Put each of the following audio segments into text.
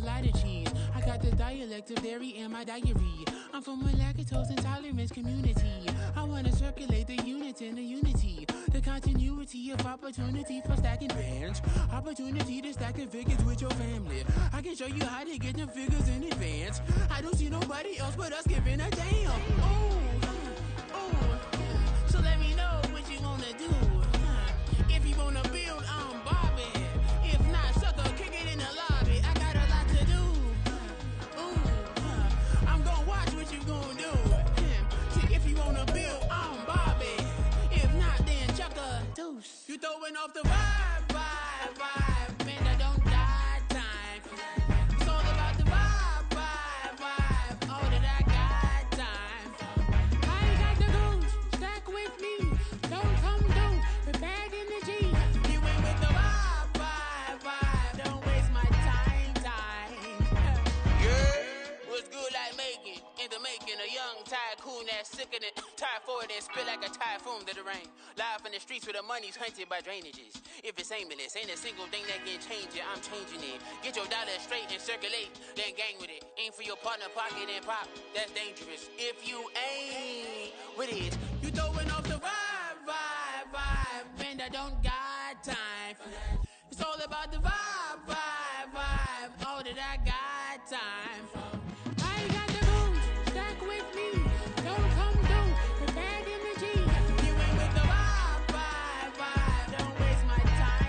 lot of cheese. I got the dialect of dairy in my diary. I'm from a lactose intolerance community. I wanna circulate the units in the unity. The continuity of opportunity for stacking bands. Opportunity to stack the figures with your family. I can show you how to get the figures in advance. I don't see nobody else but us giving a damn. So let me know what you wanna do. If you wanna build, I'm Bobby. If not, sucker, kick it in the lobby. I got a lot to do. I'm gonna watch what you gonna do. See, if you wanna build, I'm Bobby. If not, then chuck a deuce. You throwing off the vibe. Man, I don't die time. It's all about the vibe. All that I got time. I ain't got the goose. Stack with me. Don't come through. We're back in the G. You ain't with the vibe. Don't waste my time. Yeah, what's good like making? In the making, a young tycoon that's sickening. Tie forward and spit like a typhoon to the rain. Live in the streets where the money's hunted by drainages. If it's aimless, ain't a single thing that can change it. I'm changing it. Get your dollar straight and circulate, then gang with it. Aim for your partner, pocket and pop. That's dangerous. If you ain't with it, you throwing off the vibe. Man, I don't got time for that. It's all about the vibe. All that I got time for. I ain't got the booze. Stack with me. Don't come through. We're back in the G. You ain't with the vibe. Don't waste my time.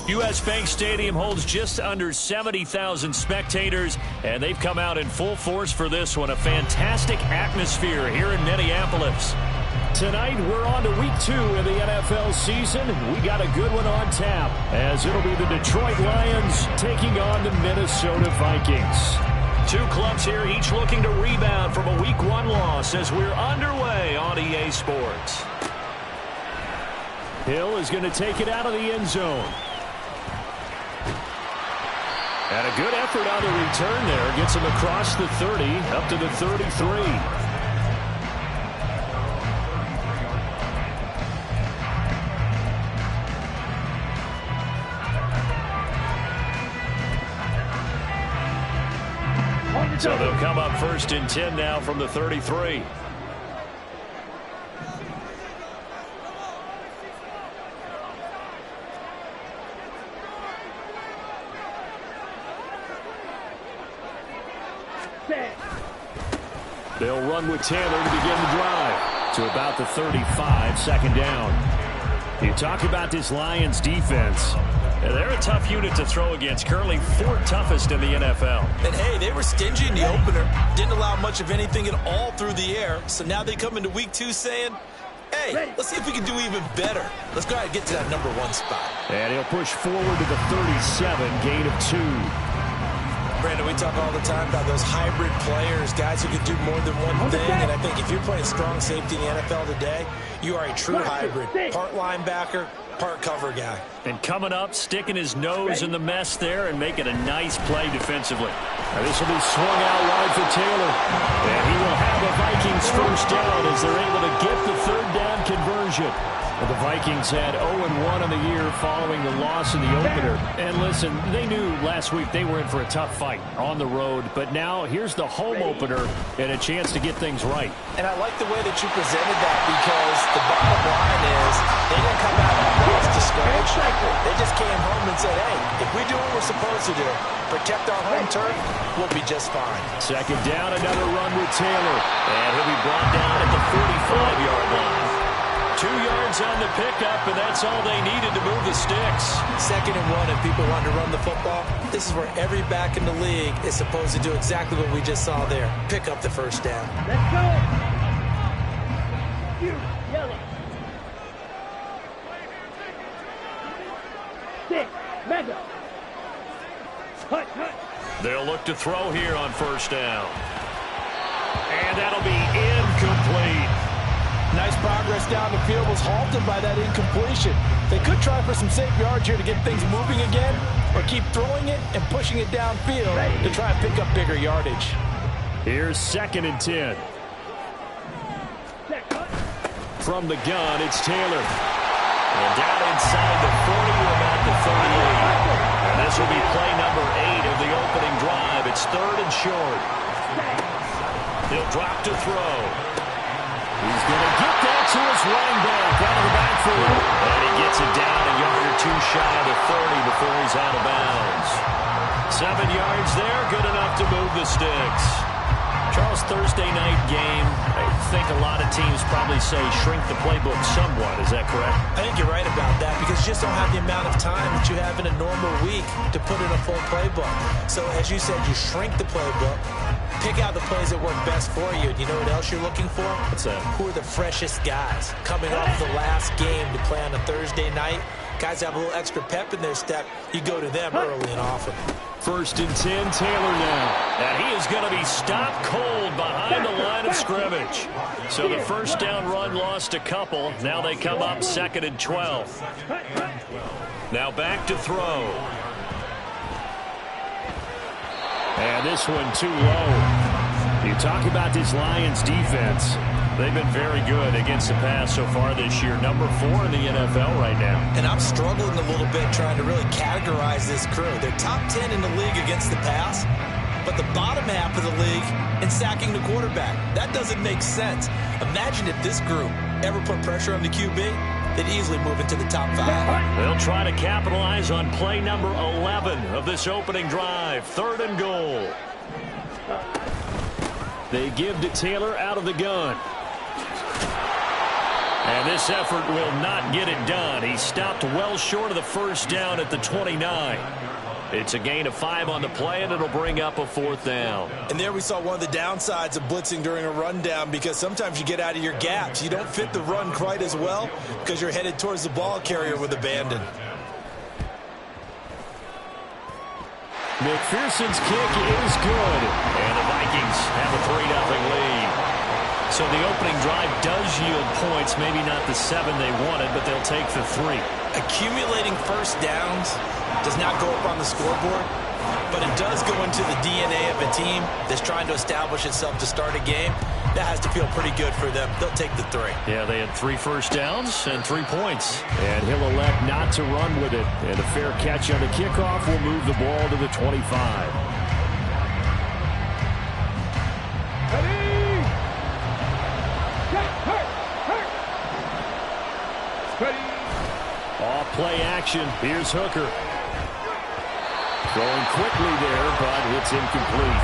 U.S. Bank Stadium holds just under 70,000 spectators, and they've come out in full force for this one. A fantastic atmosphere here in Minneapolis. Tonight, we're on to week 2 of the NFL season. We got a good one on tap, as it'll be the Detroit Lions taking on the Minnesota Vikings. Two clubs here, each looking to rebound from a week 1 loss as we're underway on EA Sports. Hill is going to take it out of the end zone. And a good effort on the return there. Gets him across the 30, up to the 33. So they'll come up 1st and 10 now from the 33. They'll run with Taylor to begin the drive to about the 35, second down. You talk about this Lions defense. They're a tough unit to throw against, currently 4th toughest in the NFL. And, hey, they were stingy in the opener. Didn't allow much of anything at all through the air. So now they come into week 2 saying, hey, let's see if we can do even better. Let's go ahead and get to that number 1 spot. And he'll push forward to the 37, gain of 2. Brandon, we talk all the time about those hybrid players, guys who can do more than one thing. And I think if you're playing strong safety in the NFL today, you are a true hybrid. Part linebacker, part cover guy. And coming up, sticking his nose in the mess there and making a nice play defensively. Now this will be swung out wide for Taylor. And he will have a Vikings first down as they're able to get the third down conversion. Well, the Vikings had 0-1 in the year following the loss in the opener. And listen, they knew last week they were in for a tough fight on the road. But now here's the home opener and a chance to get things right. And I like the way that you presented that because the bottom line is they didn't come out of that discouraged. They just came home and said, hey, if we do what we're supposed to do, protect our home turf, we'll be just fine. Second down, another run with Taylor. And he'll be brought down at the 45-yard line. 2 yards on the pickup, and that's all they needed to move the sticks. 2nd and 1, and people want to run the football. This is where every back in the league is supposed to do exactly what we just saw there. Pick up the first down. Let's go. You, yellow. 6, mega. Hut, hut. They'll look to throw here on first down. And that'll be incomplete. Nice progress down the field was halted by that incompletion. They could try for some safe yards here to get things moving again, or keep throwing it and pushing it downfield to try and pick up bigger yardage. Here's 2nd and 10. From the gun, it's Taylor. And down inside the 40 to about the 38. And this will be play number 8 of the opening drive. It's 3rd and short. He'll drop to throw. He's going to get that to his running back out of the backfield. And he gets it down a yard or two shy of the 30 before he's out of bounds. 7 yards there, good enough to move the sticks. Charles, Thursday night game, I think a lot of teams probably say shrink the playbook somewhat. Is that correct? I think you're right about that because you just don't have the amount of time that you have in a normal week to put in a full playbook. So as you said, you shrink the playbook. Pick out the plays that work best for you. Do you know what else you're looking for? What's that? Who are the freshest guys coming off the last game to play on a Thursday night? Guys have a little extra pep in their step. You go to them early and often. 1st and 10, Taylor now. And he is going to be stopped cold behind the line of scrimmage. So the first down run lost a couple. Now they come up 2nd and 12. Now back to throw. And this one too low. You talk about this Lions defense. They've been very good against the pass so far this year. Number 4 in the NFL right now. And I'm struggling a little bit trying to really categorize this crew. They're top 10 in the league against the pass, but the bottom half of the league in sacking the quarterback. That doesn't make sense. Imagine if this group ever put pressure on the QB. They'd easily move into the top 5. They'll try to capitalize on play number 11 of this opening drive. 3rd and goal. They give to Taylor out of the gun. And this effort will not get it done. He stopped well short of the first down at the 29. It's a gain of 5 on the play, and it'll bring up a 4th down. And there we saw one of the downsides of blitzing during a rundown because sometimes you get out of your gaps. You don't fit the run quite as well because you're headed towards the ball carrier with abandon. McPherson's kick is good. And the Vikings have a 3-0 lead. So the opening drive does yield points, maybe not the 7 they wanted, but they'll take the 3. Accumulating first downs does not go up on the scoreboard, but it does go into the DNA of a team that's trying to establish itself to start a game. That has to feel pretty good for them. They'll take the 3. Yeah, they had 3 first downs and 3 points. And he'll elect not to run with it. And a fair catch on the kickoff will move the ball to the 25. Off play action. Here's Hooker. Going quickly there, but it's incomplete.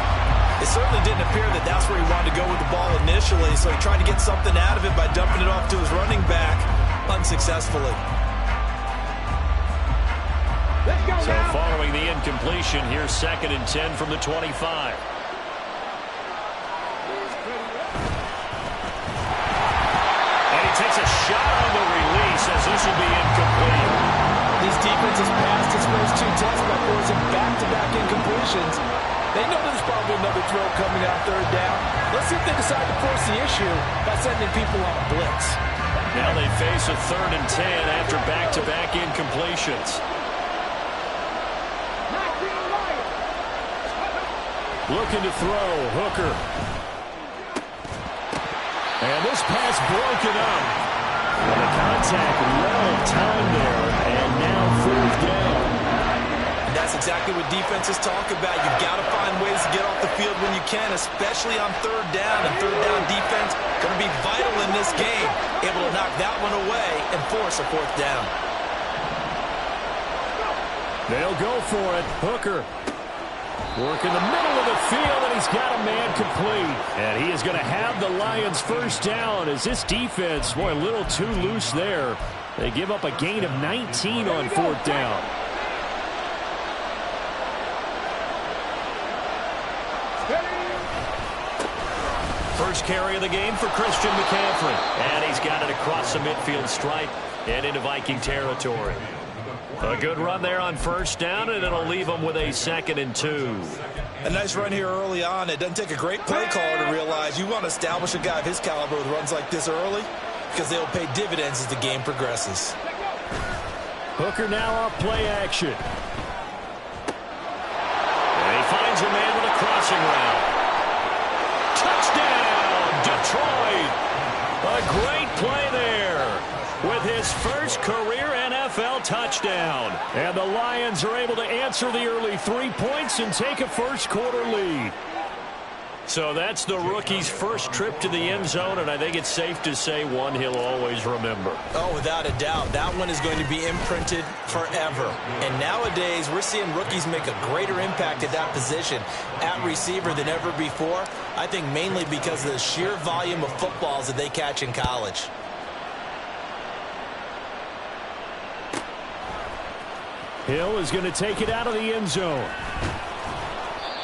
It certainly didn't appear that that's where he wanted to go with the ball initially, so he tried to get something out of it by dumping it off to his running back unsuccessfully. So following the incompletion, here's 2nd and 10 from the 25. And he takes a shot on the release as this will be incomplete. These defenses passed his first 2 tests by forcing back-to-back incompletions. They know there's probably another throw coming out 3rd down. Let's see if they decide to force the issue by sending people on a blitz. Now they face a 3rd and 10 after back-to-back incompletions. Looking to throw, Hooker. And this pass broken up. And the contact well timed there, and now 4th down. And that's exactly what defenses talk about. You've got to find ways to get off the field when you can, especially on 3rd down. And 3rd down defense going to be vital in this game. Able to knock that one away and force a 4th down. They'll go for it. Hooker. Work in the middle of the field, and he's got a man complete. And he is going to have the Lions 1st down as this defense, boy, a little too loose there. They give up a gain of 19 on 4th down. First carry of the game for Christian McCaffrey. And he's got it across the midfield stripe and into Viking territory. A good run there on 1st down, and it'll leave them with a 2nd and 2. A nice run here early on. It doesn't take a great play caller to realize you want to establish a guy of his caliber with runs like this early because they'll pay dividends as the game progresses. Hooker now off play action. And he finds a man with a crossing route. Touchdown, Detroit! A great play there with his first career NFL touchdown. And the Lions are able to answer the early 3 points and take a 1st quarter lead. So that's the rookie's first trip to the end zone, and I think it's safe to say one he'll always remember. Oh, without a doubt. That one is going to be imprinted forever. And nowadays, we're seeing rookies make a greater impact at that position at receiver than ever before. I think mainly because of the sheer volume of footballs that they catch in college. Hill is going to take it out of the end zone.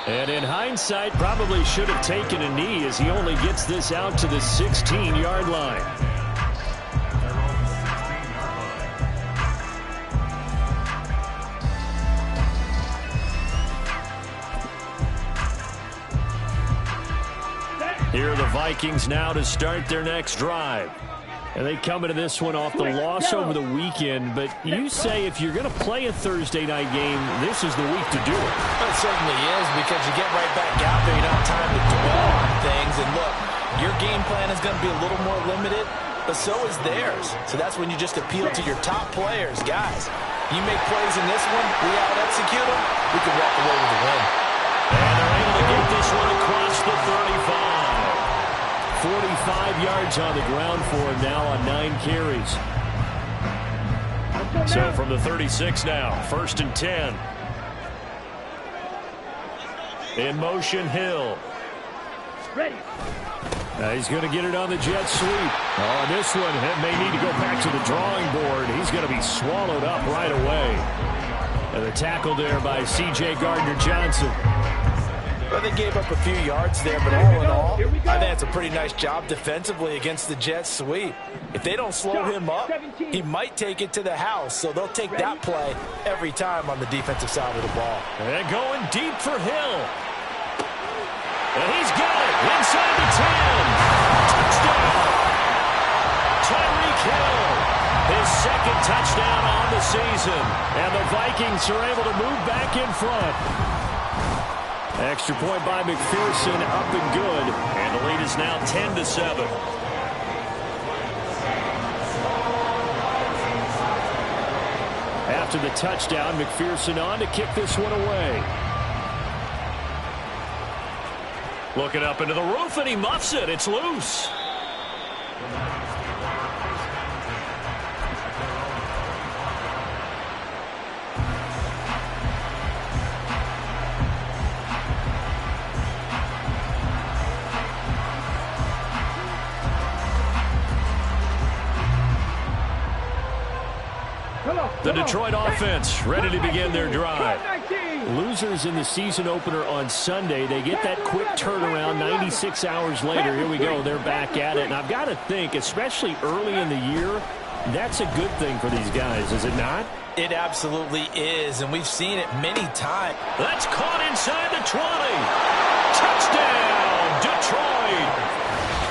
And in hindsight, probably should have taken a knee as he only gets this out to the 16-yard line. Here are the Vikings now to start their next drive. And they come into this one off the loss over the weekend. But you say if you're going to play a Thursday night game, this is the week to do it. It certainly is, because you get right back out there. You don't have time to dwell on things. And look, your game plan is going to be a little more limited, but so is theirs. So that's when you just appeal to your top players. Guys, you make plays in this one, we out-execute them, we can walk away with a win. And they're able to get this one across the 35. 45 yards on the ground for him now on 9 carries. So from the 36 now, 1st and 10. In motion, Hill. Ready. He's going to get it on the jet sweep. On this one, he may need to go back to the drawing board. He's going to be swallowed up right away. And the tackle there by C.J. Gardner-Johnson. Well, they gave up a few yards there, but all in all, I think that's a pretty nice job defensively against the jet sweep. If they don't slow him up, he might take it to the house, so they'll take that play every time on the defensive side of the ball. And going deep for Hill. And he's got it inside the 10. Touchdown! Tyreek Hill, his 2nd touchdown on the season. And the Vikings are able to move back in front. Extra point by McPherson, up and good. And the lead is now 10-7. After the touchdown, McPherson on to kick this one away. Looking up into the roof, and he muffs it. It's loose. The Detroit offense ready to begin their drive. Losers in the season opener on Sunday. They get that quick turnaround 96 hours later. Here we go. They're back at it. And I've got to think, especially early in the year, that's a good thing for these guys, is it not? It absolutely is, and we've seen it many times. That's caught inside the 20. Touchdown, Detroit.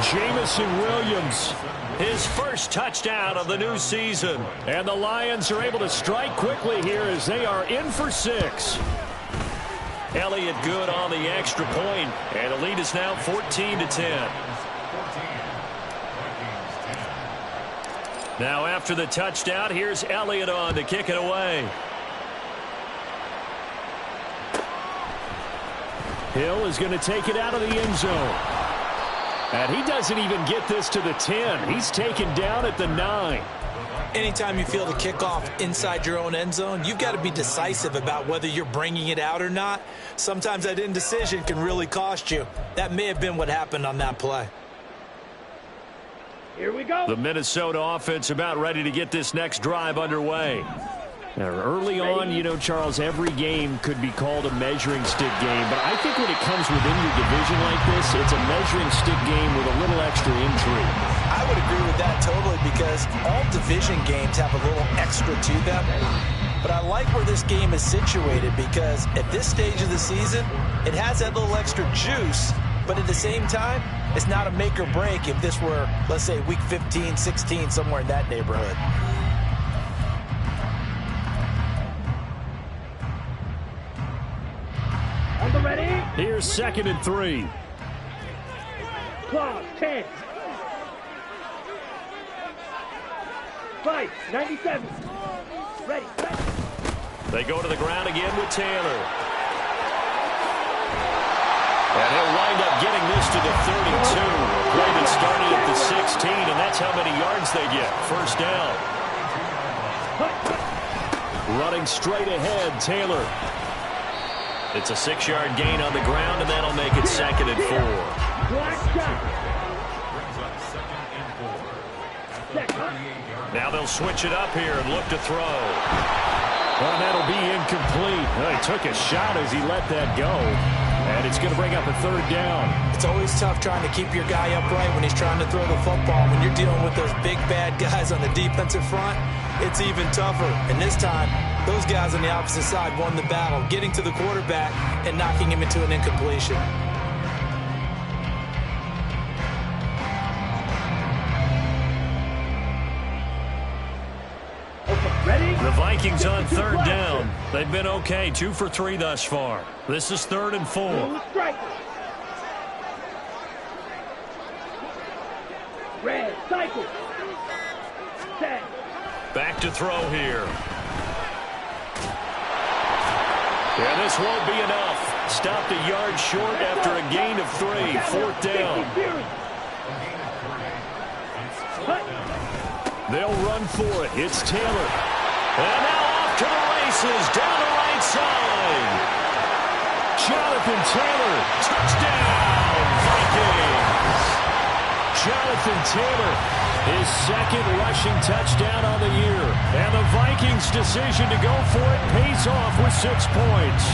Jameson Williams, his first touchdown of the new season. And the Lions are able to strike quickly here as they are in for 6. Elliott good on the extra point, and the lead is now 14-10. Now after the touchdown, here's Elliott on to kick it away. Hill is going to take it out of the end zone. And he doesn't even get this to the 10. He's taken down at the 9. Anytime you feel the kickoff inside your own end zone, you've got to be decisive about whether you're bringing it out or not. Sometimes that indecision can really cost you. That may have been what happened on that play. Here we go. The Minnesota offense about ready to get this next drive underway. Now, early on, you know, Charles, every game could be called a measuring stick game. But I think when it comes within your division like this, it's a measuring stick game with a little extra intrigue. I would agree with that totally because all division games have a little extra to them. But I like where this game is situated because at this stage of the season, it has that little extra juice. But at the same time, it's not a make or break if this were, let's say, week 15, 16, somewhere in that neighborhood. On the ready. Here's 2nd and 3. Clock, 10. 5, 97. Ready, set. They go to the ground again with Taylor. And he'll wind up getting this to the 32. Play that started at the 16, and that's how many yards they get. First down. Running straight ahead, Taylor. It's a 6-yard gain on the ground, and that'll make it 2nd and 4. Now they'll switch it up here and look to throw. Well, that'll be incomplete. Well, he took a shot as he let that go. And it's going to bring up a 3rd down. It's always tough trying to keep your guy upright when he's trying to throw the football. When you're dealing with those big, bad guys on the defensive front, it's even tougher. And this time, those guys on the opposite side won the battle, getting to the quarterback and knocking him into an incompletion. The Vikings on 3rd down. They've been okay, 2 for 3 thus far. This is 3rd and 4. Red, cycle. Set. Back to throw here. Yeah, this won't be enough. Stopped a yard short after a gain of 3. 4th down. They'll run for it. It's Taylor. And now off to the races, down the right side. Jonathan Taylor, touchdown, Vikings. Jonathan Taylor, his 2nd rushing touchdown on the year. And the Vikings' decision to go for it pays off with 6 points.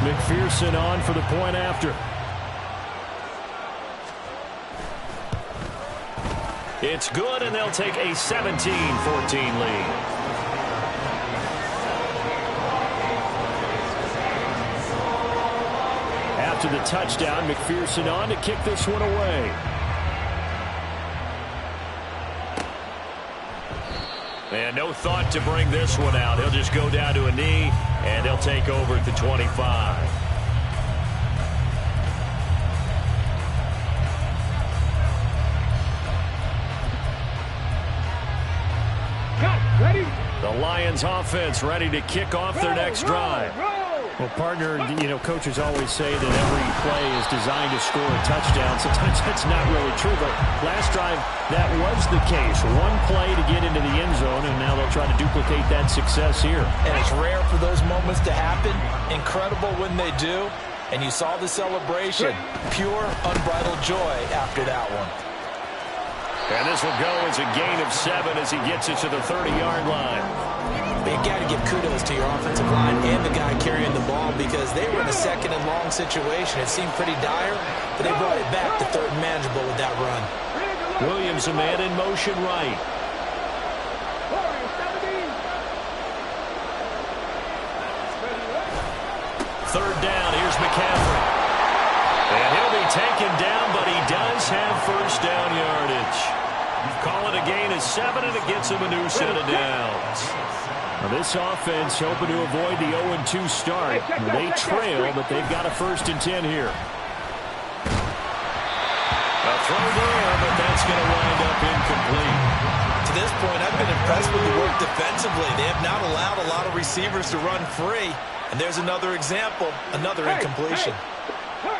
McPherson on for the point after. It's good, and they'll take a 17-14 lead. After the touchdown, McPherson on to kick this one away. And no thought to bring this one out. He'll just go down to a knee, and they'll take over at the 25. Ready. The Lions offense ready to kick off their next drive. Well, partner, you know, coaches always say that every play is designed to score a touchdown. Sometimes that's not really true, but last drive, that was the case. One play to get into the end zone, and now they'll try to duplicate that success here. And it's rare for those moments to happen. Incredible when they do. And you saw the celebration. Pure, unbridled joy after that one. And this will go as a gain of 7 as he gets it to the 30-yard line. But you got to give kudos to your offensive line and the guy carrying the ball because they were in a 2nd and long situation. It seemed pretty dire, but they brought it back to 3rd and manageable with that run. Williams, a man in motion right. Third down, here's McCaffrey. And he'll be taken down, but he does have first down. 7, and it gets him a new set of downs. Now this offense hoping to avoid the 0-2 start. They trail, but they've got a 1st and 10 here. A throw there, but that's going to wind up incomplete. To this point, I've been impressed with the work defensively. They have not allowed a lot of receivers to run free. And there's another example, another incompletion.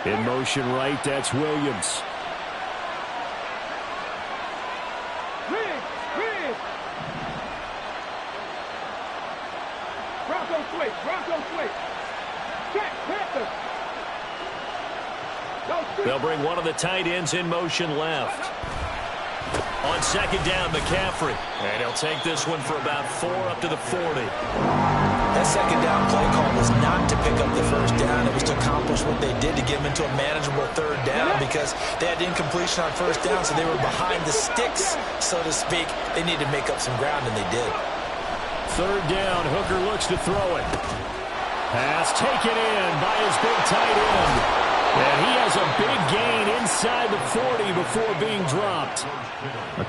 In motion right, that's Williams. Bronco switch. Check, Panthers. They'll bring one of the tight ends in motion left. On 2nd down, McCaffrey. And he'll take this one for about 4 up to the 40. That 2nd down play call was not to pick up the 1st down. It was to accomplish what they did to get them into a manageable 3rd down because they had incompletion on 1st down, so they were behind the sticks, so to speak. They needed to make up some ground, and they did. 3rd down, Hooker looks to throw it. Pass taken in by his big tight end. And he has a big gain inside the 40 before being dropped.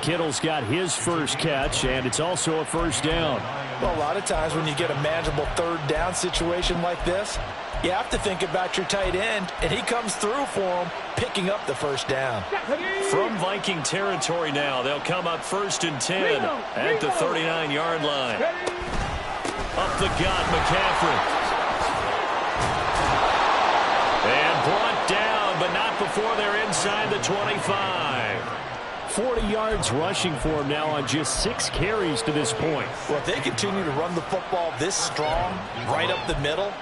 Kittle's got his first catch, and it's also a 1st down. Well, a lot of times when you get a manageable 3rd down situation like this, you have to think about your tight end, and he comes through for him, picking up the 1st down. From Viking territory now, they'll come up 1st and 10 at the 39-yard line. Up the gut, McCaffrey. And brought down, but not before they're inside the 25. 40 yards rushing for him now on just 6 carries to this point. Well, if they continue to run the football this strong, right up the middle,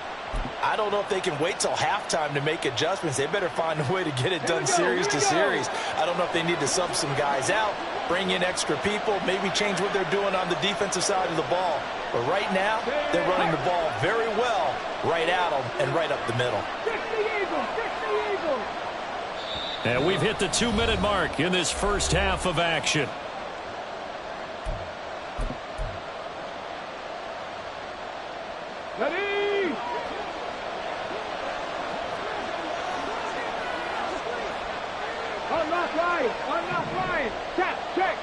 I don't know if they can wait till halftime to make adjustments. They better find a way to get it done series to series. I don't know if they need to sub some guys out, bring in extra people, maybe change what they're doing on the defensive side of the ball. But right now, they're running the ball very well right at them and right up the middle. And we've hit the 2-minute mark in this first half of action. Ready? Unlock line. Tap, check.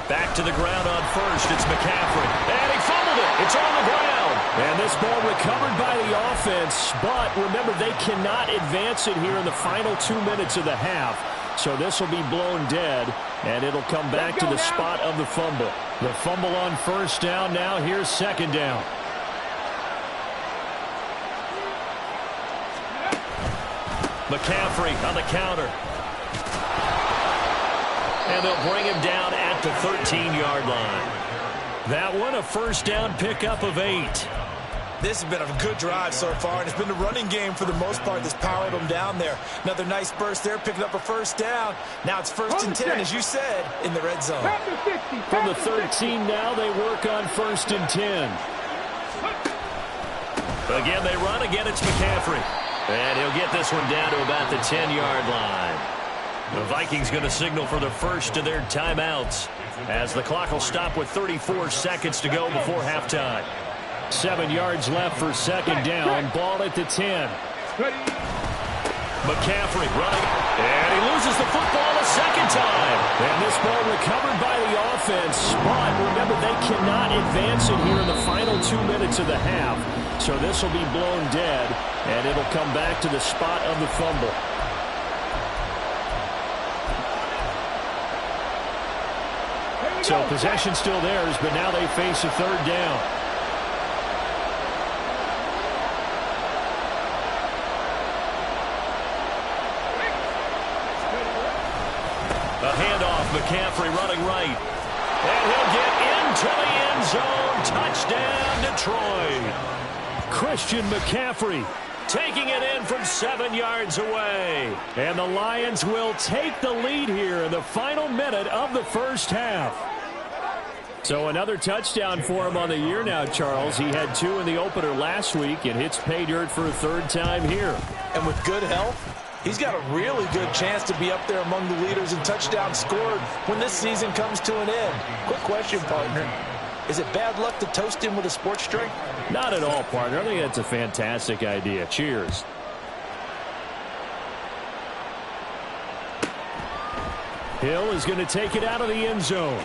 Back to the ground on 1st. It's McCaffrey. And he fumbled it. It's on the ground. And this ball recovered by the offense. But remember, they cannot advance it here in the final 2 minutes of the half. So this will be blown dead. And it'll come back to the spot of the fumble. The fumble on 1st down. Now here's 2nd down. McCaffrey on the counter. And they'll bring him down at the 13-yard line. That one, a 1st down pickup of 8. This has been a good drive so far, and it's been the running game for the most part that's powered them down there. Another nice burst there, picking up a 1st down. Now it's 1st and 10, as you said, in the red zone. From the 13 now, they work on 1st and 10. Again, they run. Again, it's McCaffrey. And he'll get this one down to about the 10-yard line. The Vikings going to signal for the first of their timeouts as the clock will stop with 34 seconds to go before halftime. 7 yards left for 2nd down. Ball at the 10. McCaffrey running, and he loses the football a 2nd time. And this ball recovered by the offense. But remember, they cannot advance it here in the final 2 minutes of the half. So this will be blown dead, and it'll come back to the spot of the fumble. So possession still theirs, but now they face a 3rd down. A handoff, McCaffrey running right. And he'll get into the end zone. Touchdown, Detroit. Christian McCaffrey taking it in from 7 yards away. And the Lions will take the lead here in the final minute of the first half. So another touchdown for him on the year now, Charles. He had 2 in the opener last week and hits pay dirt for a 3rd time here. And with good health, he's got a really good chance to be up there among the leaders in touchdowns scored when this season comes to an end. Quick question, partner. Is it bad luck to toast him with a sports drink? Not at all, partner. I think that's a fantastic idea. Cheers. Hill is going to take it out of the end zone.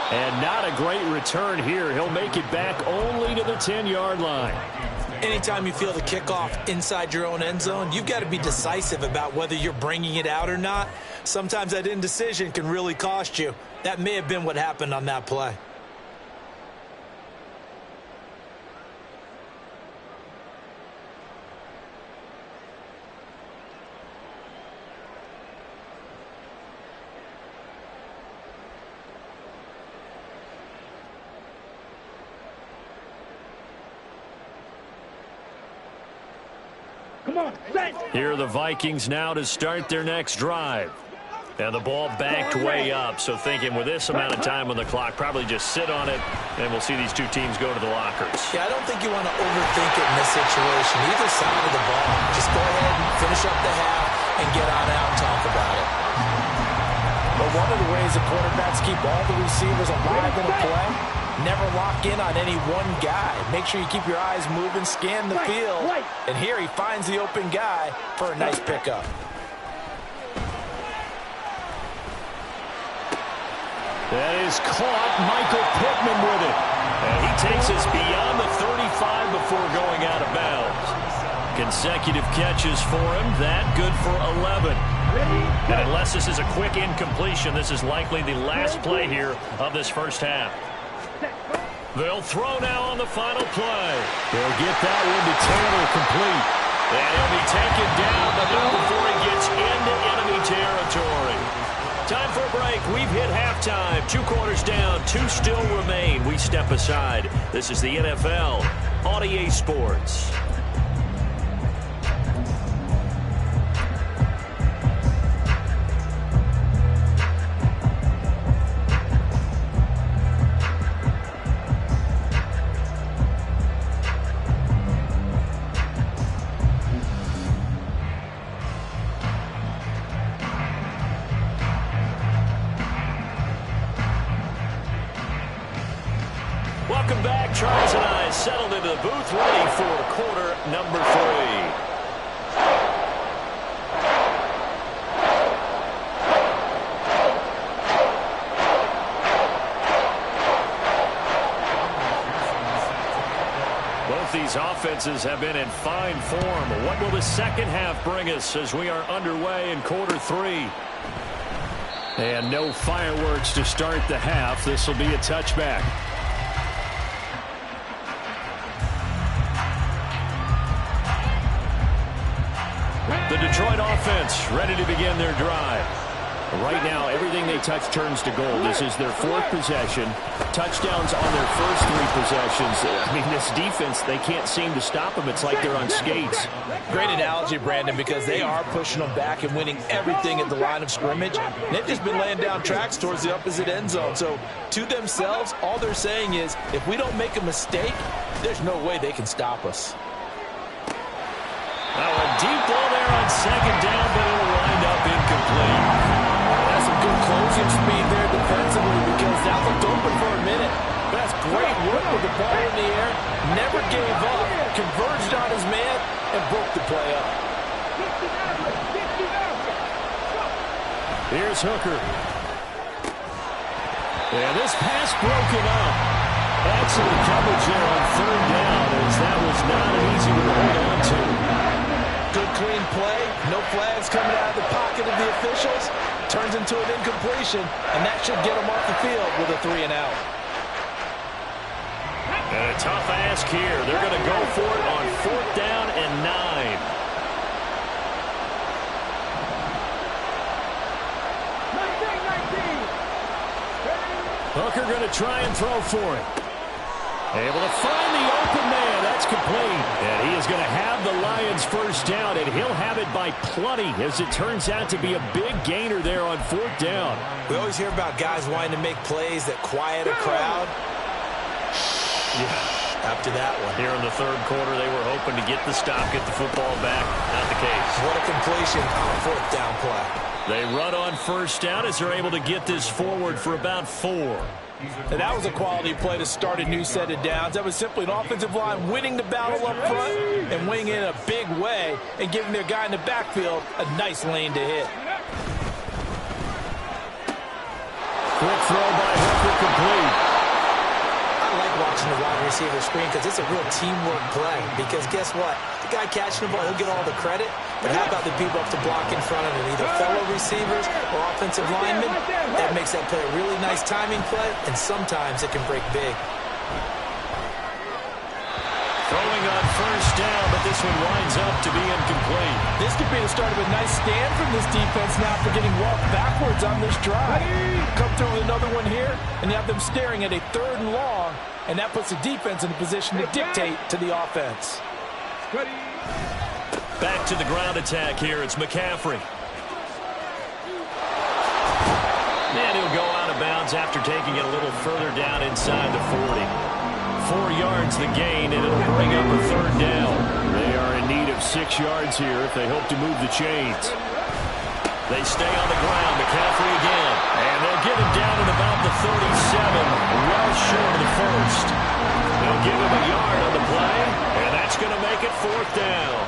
And not a great return here. He'll make it back only to the 10-yard line. Anytime you feel the kickoff inside your own end zone, you've got to be decisive about whether you're bringing it out or not. Sometimes that indecision can really cost you. That may have been what happened on that play. Here are the Vikings now to start their next drive. And the ball backed way up, so thinking with this amount of time on the clock, probably just sit on it, and we'll see these two teams go to the lockers. Yeah, I don't think you want to overthink it in this situation. Either side of the ball, just go ahead and finish up the half and get on out and talk about it. But one of the ways the quarterbacks keep all the receivers alive in a play, never lock in on any one guy. Make sure you keep your eyes moving, scan the field. And here he finds the open guy for a nice pickup. That is caught. Michael Pittman with it. And he takes us beyond the 35 before going out of bounds. Consecutive catches for him. That good for 11. And unless this is a quick incompletion, this is likely the last play here of this first half. They'll throw now on the final play. They'll get that one to Taylor complete. And he'll be taken down, but not before he gets into enemy territory. Time for a break. We've hit halftime. 2 quarters down, 2 still remain. We step aside. This is the NFL on EA Sports. Welcome back. Charles and I settled into the booth, ready for quarter number 3. Both these offenses have been in fine form. What will the second half bring us as we are underway in quarter 3? And no fireworks to start the half. This will be a touchback. The Detroit offense ready to begin their drive. Right now, everything they touch turns to gold. This is their 4th possession. Touchdowns on their first 3 possessions. I mean, this defense, they can't seem to stop them. It's like they're on skates. Great analogy, Brandon, because they are pushing them back and winning everything at the line of scrimmage. They've just been laying down tracks towards the opposite end zone. So, to themselves, all they're saying is, if we don't make a mistake, there's no way they can stop us. Now a deep ball there on second down, but it'll wind up incomplete. That's some good closing speed there defensively because that looked open for a minute. That's great work with the ball in the air. Never gave up, converged on his man, and broke the play up. Here's Hooker. And this pass broken up. Excellent coverage there on third down, as that was not an easy one to hold on to. Good clean play, no flags coming out of the pocket of the officials. Turns into an incompletion, and that should get them off the field with a 3 and out. And a tough ask here. They're going to go for it on 4th down and 9. Hooker going to try and throw for it. Able to find the open man. That's complete. And he is going to have the Lions first down, and he'll have it by plenty, as it turns out to be a big gainer there on 4th down. We always hear about guys wanting to make plays that quiet a crowd. After that one. Here in the 3rd quarter, they were hoping to get the stop, get the football back. Not the case. What a completion on a 4th down play. They run on first down as they're able to get this forward for about 4. And that was a quality play to start a new set of downs. That was simply an offensive line winning the battle up front and winning in a big way and giving their guy in the backfield a nice lane to hit. throw by Hooker complete. I like watching the wide receiver screen because it's a real teamwork play. Because guess what? The guy catching the ball, he'll get all the credit. But how about the people up to block in front of him? Either fellow receivers or offensive linemen. That makes that play a really nice timing play, and sometimes it can break big. Throwing on first down, but this one winds up to be incomplete. This could be the start of a nice stand from this defense now for getting walked backwards on this drive. Come through with another one here, and you have them staring at a 3rd and long, and that puts the defense in a position to dictate to the offense. Back to the ground attack here. It's McCaffrey. And he'll go out of bounds after taking it a little further down inside the 40. 4 yards the gain, and it'll bring up a 3rd down. They are in need of 6 yards here if they hope to move the chains. They stay on the ground. McCaffrey again. And they'll get him down at about the 37, well short of the first. They'll give him a yard on the play, and that's going to make it 4th down.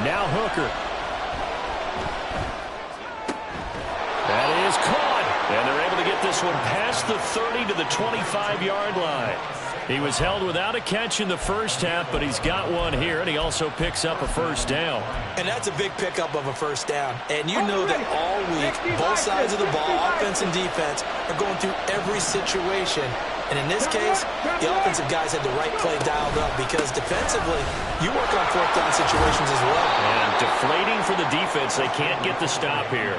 Now Hooker. That is caught. And they're able to get this one past the 30 to the 25-yard line. He was held without a catch in the first half, but he's got one here, and he also picks up a 1st down. And that's a big pickup of a 1st down. And you know that all week, both sides of the ball, offense and defense, are going through every situation. And in this case, the offensive guys had the right play dialed up because defensively, you work on 4th down situations as well. And deflating for the defense. They can't get the stop here.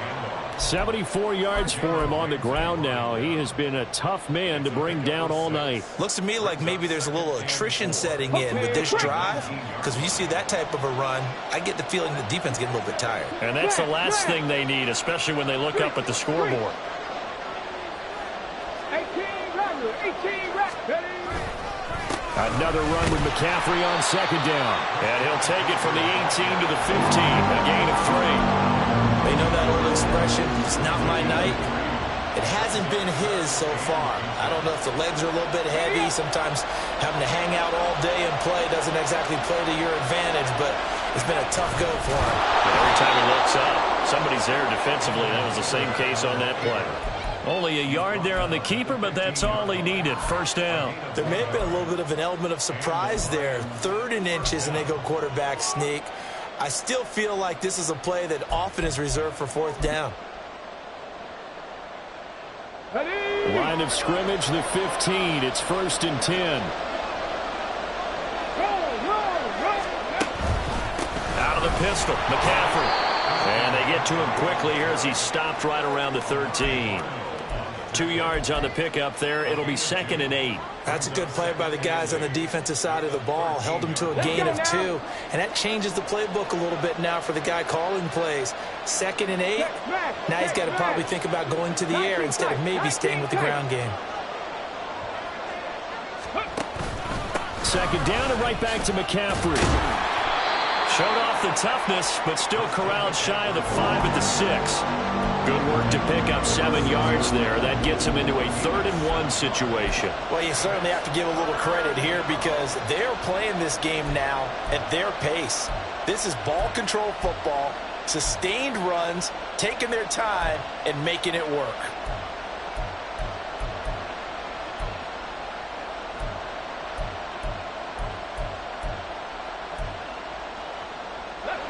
74 yards for him on the ground now. He has been a tough man to bring down all night. Looks to me like maybe there's a little attrition setting in with this drive, because when you see that type of a run, I get the feeling the defense getting a little bit tired. And that's the last thing they need, especially when they look up at the scoreboard. 18 reps. Another run with McCaffrey on 2nd down. And he'll take it from the 18 to the 15, a gain of 3. They know that old expression, it's not my night. It hasn't been his so far. I don't know if the legs are a little bit heavy. Sometimes having to hang out all day and play doesn't exactly play to your advantage, but it's been a tough go for him. And every time he looks up, somebody's there defensively. That was the same case on that play. Only a yard there on the keeper, but that's all he needed. 1st down. There may have been a little bit of an element of surprise there. 3rd and inches, and they go quarterback sneak. I still feel like this is a play that often is reserved for 4th down. Line of scrimmage, the 15. It's 1st and 10. Out of the pistol, McCaffrey. And they get to him quickly here as he stopped right around the 13. 2 yards on the pickup there. It'll be 2nd and 8. That's a good play by the guys on the defensive side of the ball. Held him to a gain of 2. And that changes the playbook a little bit now for the guy calling plays. 2nd and 8. Now he's got to probably think about going to the air instead of maybe staying with the ground game. 2nd down and right back to McCaffrey. Showed off the toughness, but still corralled shy of the 5 at the 6. Good work to pick up 7 yards there. That gets him into a 3rd and 1 situation. Well, you certainly have to give a little credit here because they're playing this game now at their pace. This is ball control football, sustained runs, taking their time, and making it work.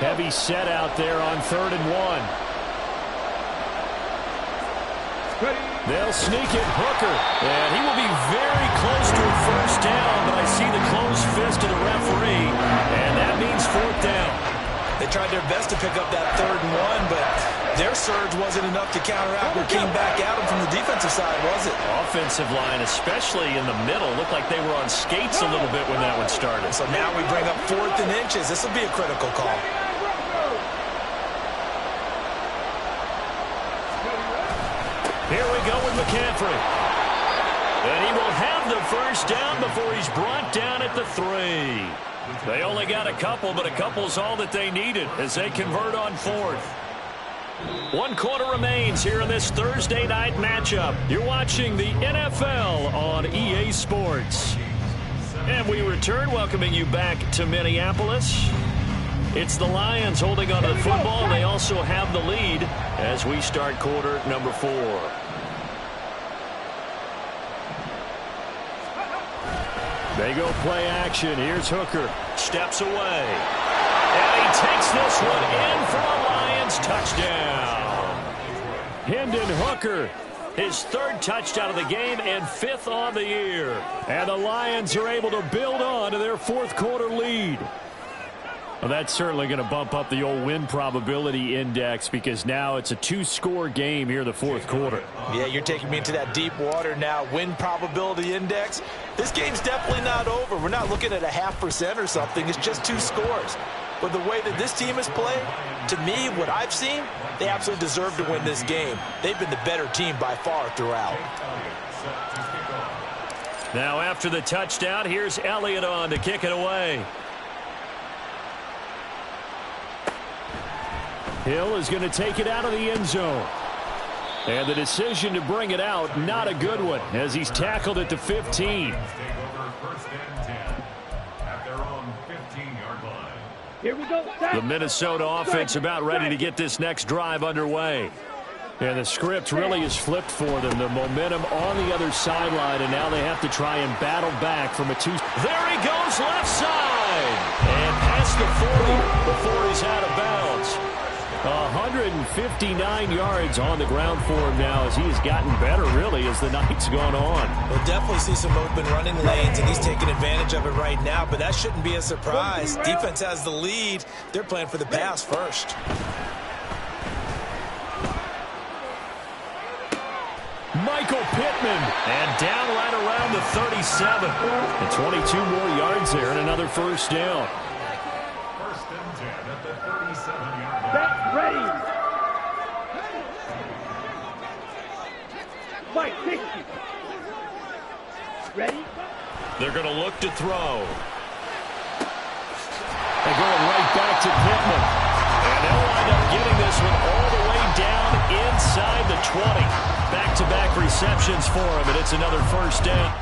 Heavy set out there on 3rd and 1. They'll sneak it. Hooker. And he will be very close to a 1st down, but I see the closed fist of the referee, and that means 4th down. They tried their best to pick up that 3rd and 1, but their surge wasn't enough to counteract what came back at them from the defensive side, was it? Offensive line, especially in the middle, looked like they were on skates a little bit when that one started. So now we bring up 4th and inches. This will be a critical call. Here we go with McCaffrey. And he will have the 1st down before he's brought down at the 3. They only got a couple, but a couple's all that they needed as they convert on 4th. 1 quarter remains here in this Thursday night matchup. You're watching the NFL on EA Sports. And we return, welcoming you back to Minneapolis. It's the Lions holding on to the football. They also have the lead as we start quarter number 4. They go play action. Here's Hooker. Steps away. And he takes this one in for a Lions touchdown. Hendon Hooker, his 3rd touchdown of the game and 5th on the year. And the Lions are able to build on to their 4th quarter lead. Well, that's certainly going to bump up the old win probability index because now it's a 2-score game here in the 4th quarter. Yeah, you're taking me into that deep water now. Win probability index. This game's definitely not over. We're not looking at a 0.5% or something. It's just 2 scores. But the way that this team has played, to me, what I've seen, they absolutely deserve to win this game. They've been the better team by far throughout. Now after the touchdown, here's Elliott on to kick it away. Hill is going to take it out of the end zone. And the decision to bring it out, not a good one, as he's tackled at the 15. Here we go. The Minnesota offense about ready to get this next drive underway. And the script really is flipped for them. The momentum on the other sideline, and now they have to try and battle back from a 2. There he goes, left side. And past the 40 before he's out of bounds. 159 yards on the ground for him now as he has gotten better, really, as the night's gone on. We'll definitely see some open running lanes, and he's taking advantage of it right now, but that shouldn't be a surprise. Defense has the lead. They're playing for the pass first. Michael Pittman, and down right around the 37. And 22 more yards there and another first down. First and 10 at the 37-yard line. Back ready. Mike, 60. Ready? They're going to look to throw. They're going right back to Pittman. And they'll wind up getting this one all the way down inside the 20. Back-to-back receptions for him, and it's another first down.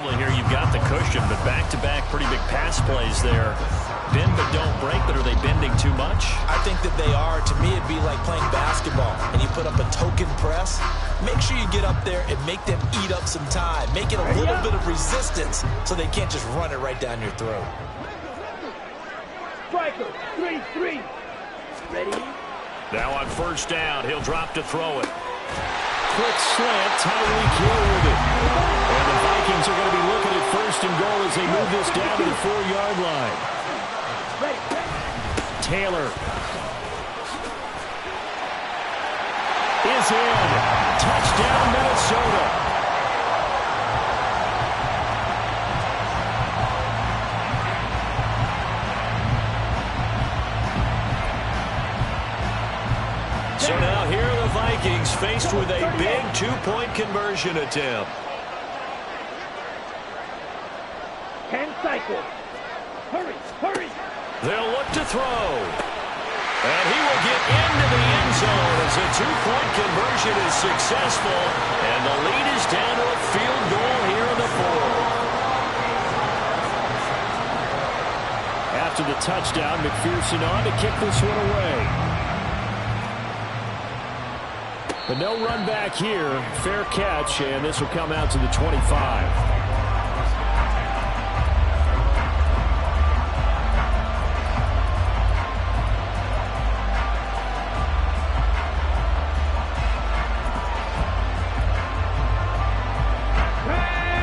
Here you've got the cushion, but back-to-back pretty big pass plays there. Bend but don't break, but are they bending too much? I think that they are. To me, it'd be like playing basketball, and you put up a token press. Make sure you get up there and make them eat up some time. Make it a little bit of resistance so they can't just run it right down your throat. Striker, 3-3. Ready? Now on first down, he'll drop to throw it. Quick slant, Tyreek Hill with it. And the Vikings are going to be looking at first and goal as they move this down to the 4-yard line. Taylor is in. Touchdown, Minnesota. So now here are the Vikings faced with a big 2-point conversion attempt. 10 cycles. Hurry, hurry. They'll look to throw. And he will get into the end zone as a 2-point conversion is successful. And the lead is down to a field goal here in the 4th. After the touchdown, McPherson on to kick this one away. But no run back here. Fair catch, and this will come out to the 25.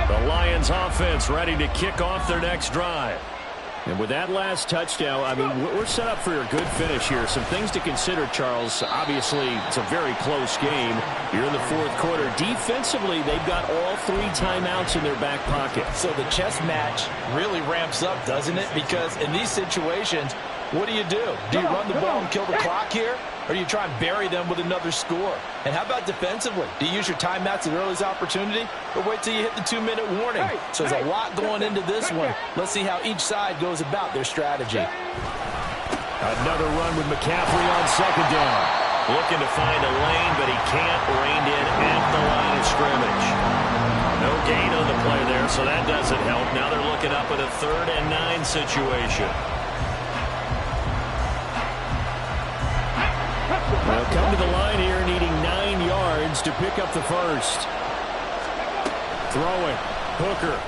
The Lions offense ready to kick off their next drive. And with that last touchdown, I mean, we're set up for a good finish here. Some things to consider, Charles. Obviously, it's a very close game. You're in the fourth quarter. Defensively, they've got all 3 timeouts in their back pocket. So the chess match really ramps up, doesn't it? Because in these situations, what do? Do you run the ball and kill the clock here? Or do you try and bury them with another score? And how about defensively? Do you use your timeouts at earliest opportunity? Or wait till you hit the 2-minute warning? So there's a lot going into this one. Let's see how each side goes about their strategy. Another run with McCaffrey on second down. Looking to find a lane, but he can't. Reined in at the line of scrimmage. No gain on the play there, so that doesn't help. Now they're looking up at a 3rd and 9 situation. They'll come to the line here needing 9 yards to pick up the first. Throwing. Hooker.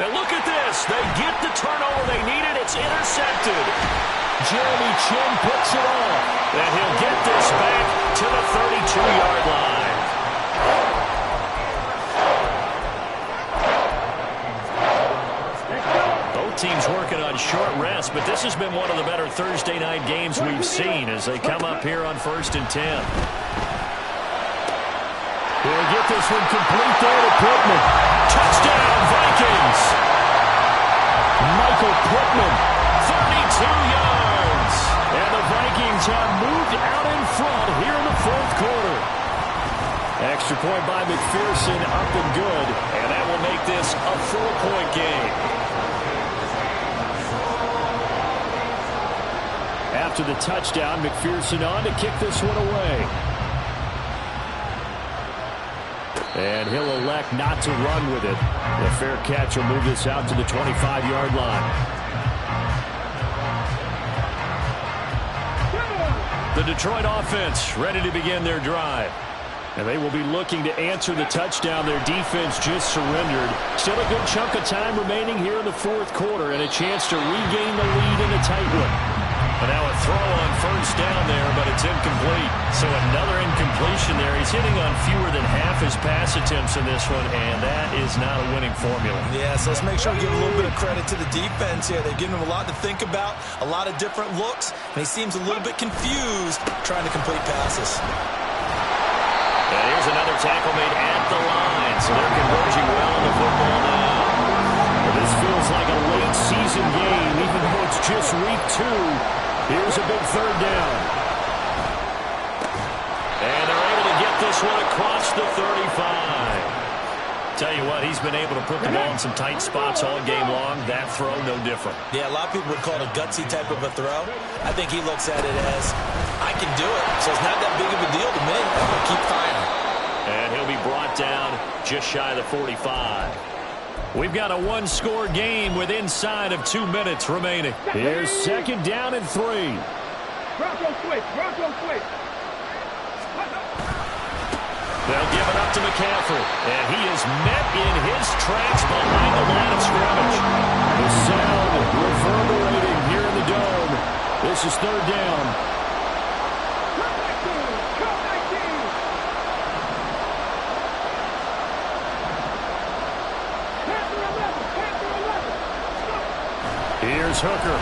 And look at this. They get the turnover they needed. It's intercepted. Jeremy Chin picks it off. And he'll get this back to the 32-yard line. Teams working on short rest, but this has been one of the better Thursday night games we've seen as they come up here on 1st and 10. They'll get this one complete there to Pittman. Touchdown, Vikings! Michael Pittman, 32 yards. And the Vikings have moved out in front here in the fourth quarter. Extra point by McPherson, up and good, and that will make this a 4-point game. After the touchdown, McPherson on to kick this one away. And he'll elect not to run with it. A fair catch will move this out to the 25-yard line. The Detroit offense ready to begin their drive. And they will be looking to answer the touchdown. Their defense just surrendered. Still a good chunk of time remaining here in the fourth quarter and a chance to regain the lead in a tight one. But now a throw on first down there, but it's incomplete. So another incompletion there. He's hitting on fewer than half his pass attempts in this one, and that is not a winning formula. Yeah, so let's make sure we give a little bit of credit to the defense here. They're giving him a lot to think about, a lot of different looks, and he seems a little bit confused trying to complete passes. And here's another tackle made at the line, so they're converging well on the football now. Well, this feels like a late season game, even though it's just week 2. Here's a big 3rd down. And they're able to get this one across the 35. Tell you what, he's been able to put the ball in some tight spots all game long. That throw, no different. Yeah, a lot of people would call it a gutsy type of a throw. I think he looks at it as, I can do it, so it's not that big of a deal to me. I'm going to keep firing. And he'll be brought down just shy of the 45. We've got a 1-score game with inside of 2 minutes remaining. Here's 2nd down and 3. Bronco switch, Bronco switch. They'll give it up to McCaffrey. And he is met in his tracks behind the line of scrimmage. The sound reverberating here in the dome. This is 3rd down. Here's Hooker.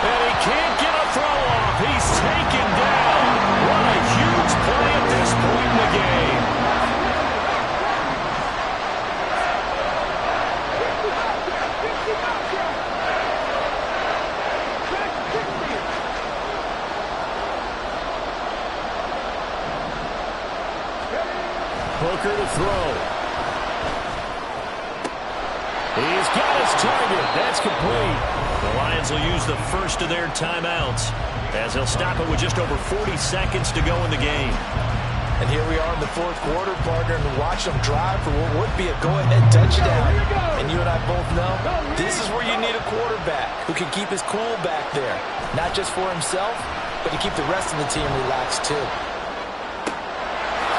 And he can't get a throw off. He's taken down. What a huge play at this point in the game. Hooker to throw. He's got his target. That's complete. The Lions will use the first of their timeouts as they'll stop it with just over 40 seconds to go in the game. And here we are in the fourth quarter, partner, and watch them drive for what would be a go-ahead touchdown. And you and I both know this is where you need a quarterback who can keep his cool back there. Not just for himself, but to keep the rest of the team relaxed too.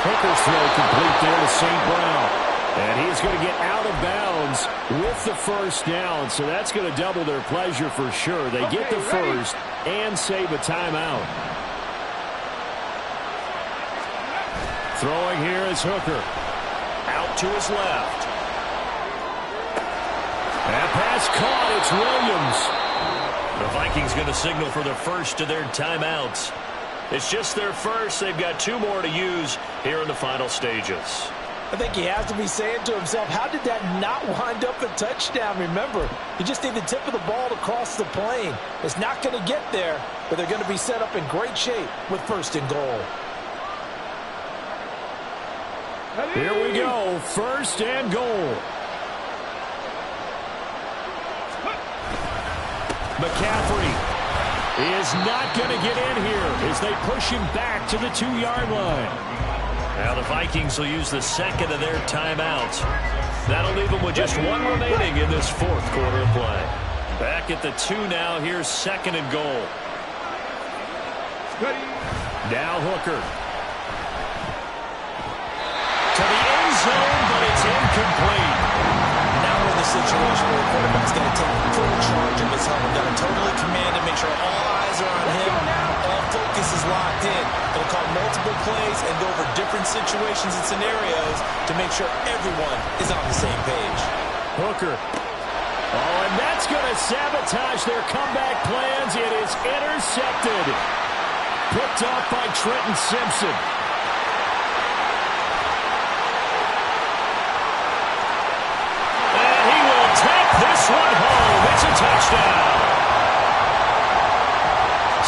Hooker's throw complete there to St. Brown. And he's going to get out of bounds with the first down, so that's going to double their pleasure for sure. They get the first and save a timeout. Throwing here is Hooker. Out to his left. caught. It's Williams. The Vikings going to signal for the first of their timeouts. It's just their first. They've got 2 more to use here in the final stages. I think he has to be saying to himself, how did that not wind up a touchdown? Remember, you just need the tip of the ball to cross the plane. It's not going to get there, but they're going to be set up in great shape with first and goal. Here we go, first and goal. McCaffrey is not going to get in here as they push him back to the 2-yard line. Now the Vikings will use the second of their timeouts. That'll leave them with just 1 remaining in this 4th quarter of play. Back at the 2 now. Here's second and goal. Now Hooker. To the end zone, but it's incomplete. Now we're in the situation where the quarterback's got to take full charge of his helmet. Got to totally command and make sure all eyes are on him. All focus is locked in. They'll call multiple plays and go over different situations and scenarios to make sure everyone is on the same page. Hooker. Oh, and that's going to sabotage their comeback plans. It is intercepted. Picked off by Trenton Simpson. And he will take this one home. It's a touchdown.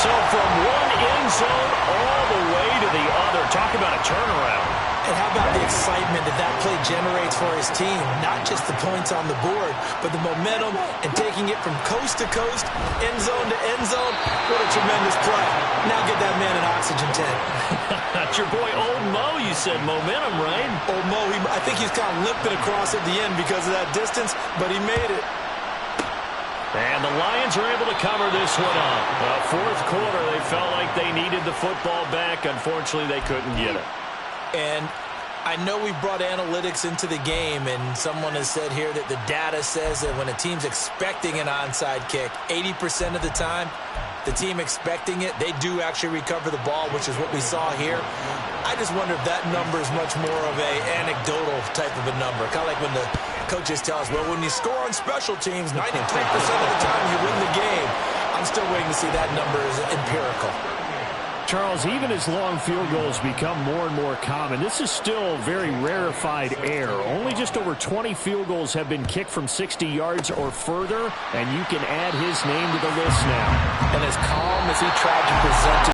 So from one end zone all the way to the other. Talk about a turnaround. And how about the excitement that play generates for his team? Not just the points on the board, but the momentum and taking it from coast to coast, end zone to end zone. What a tremendous play. Now get that man an oxygen tent. That's your boy Old Mo, you said. Momentum, right? Old Mo, I think he's kind of limping across at the end because of that distance, but he made it. And the Lions are able to cover this one up. 4th quarter, they felt like they needed the football back. Unfortunately, they couldn't get it. And I know we brought analytics into the game, and someone has said here that the data says that when a team's expecting an onside kick, 80% of the time, the team expecting it, they do actually recover the ball, which is what we saw here. I just wonder if that number is much more of a anecdotal type of a number. Kind of like when the coaches tell us, well, when you score on special teams, 93% of the time you win the game. I'm still waiting to see that number is empirical. Charles, even as long field goals become more and more common, this is still very rarefied air. Only just over 20 field goals have been kicked from 60 yards or further, and you can add his name to the list now. And as calm as he tried to present